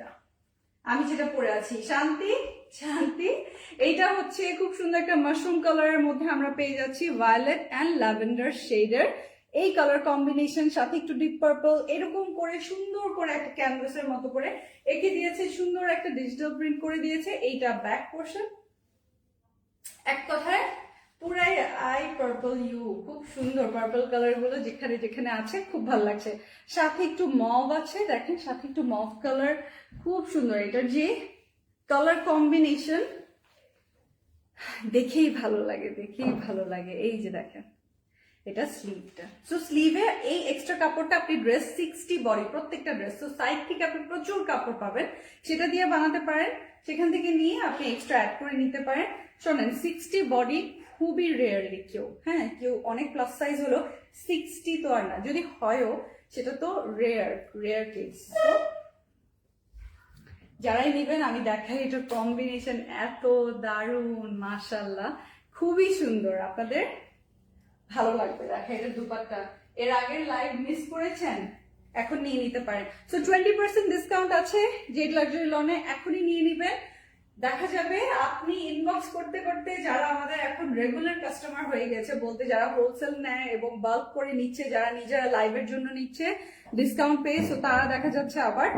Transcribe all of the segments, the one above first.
এটা আমি যেটা পরে আছি, শান্তি শান্তি। এইটা হচ্ছে খুব সুন্দর একটা মাশরুম কালারের মধ্যে আমরা পেয়ে যাচ্ছি ভায়োলেট অ্যান্ড ল্যাভেন্ডার শেডের এই কালার কম্বিনেশন, সাথে একটু ডিপ পার্পল, এরকম করে সুন্দর করে একটা ক্যানভাসের মতো করে এঁকে দিয়েছে, সুন্দর একটা ডিজিটাল প্রিন্ট করে দিয়েছে। এইটা ব্যাক পোর্শন, এক কথায় পুরাই আই পার্পল ইউ, খুব সুন্দর পার্পল কালার গুলো যেখানে যেখানে আছে খুব ভালো লাগছে। সাথে একটু মভ আছে, দেখেন সাথে একটু মভ কালার, খুব সুন্দর। এটার যে কালার কম্বিনেশন দেখেই ভালো লাগে, দেখেই ভালো লাগে। এই যে দেখেন এটা স্লিভটা, সো স্লিভে এই এক্সট্রা কাপড়টা আপনি ড্রেস 60 বডি প্রত্যেকটা ড্রেস, তো সাইড থেকে আপনি প্রচুর কাপড় পাবেন, সেটা দিয়ে বানাতে পারেন। সেখান থেকে নিয়ে আপনি এক্সট্রা অ্যাড করে নিতে পারেন। শোনেন 60 বডি খুবই রেয়ারলি কেউ, হ্যাঁ কেউ অনেক প্লাস সাইজ হলো 60 তো আর না, যদি হয়ও সেটা তো রেয়ার কেস। তো যারাই নেবেন আমি দেখাই, এটার কম্বিনেশন এত দারুণ, মাশাল্লাহ খুবই সুন্দর, আপনাদের ভালো লাগবে। দেখা এটা দুপাট্টা, এর আগের লাইভ মিস করেছেন এখন নিয়ে নিতে পারেন। সো 20% ডিসকাউন্ট আছে জেড লাক্সারি লনে, এখনই নিয়ে নিবেন। দেখা যাবে আপনি ইনবক্স করতে করতে যারা আমাদের এখন রেগুলার কাস্টমার হয়ে গেছে, বলতে যারা হোলসেল নেয় এবং বাল্ক করে নিচ্ছে, যারা নিজেরা লাইভের জন্য নিচ্ছে ডিসকাউন্ট পেয়ে, সো তারা দেখা যাচ্ছে আবার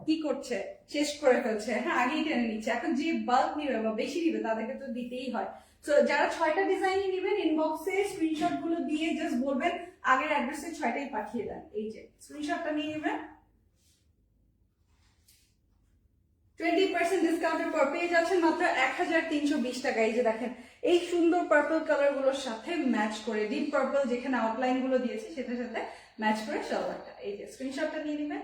কি করছে, শেষ করে ফেলছে, হ্যাঁ আগেই টেনে নিচ্ছে। এখন যে বাল্ক নিবে বা বেশি নিবে তাদেরকে তো দিতেই হয়। তো যারা 6টা ডিজাইনই নেবেন ইনবক্সে স্ক্রিনশট গুলো দিয়ে জাস্ট বলবেন আগের অ্যাড্রেসে 6টাই পাঠিয়ে দেন, এই যে স্ক্রিনশটটা নিয়ে নেবেন। 20% ডিসকাউন্টের পর পেয়ে যাচ্ছেন মাত্র 1320 টাকা। এই যে দেখেন এই সুন্দর পার্পল কালার গুলোর সাথে ম্যাচ করে, ডিপ পার্পল যেখানে আউটলাইন গুলো দিয়েছে সেটার সাথে ম্যাচ করে সালোয়ারটা, এই যে স্ক্রিনশটটা নিয়ে নেবেন।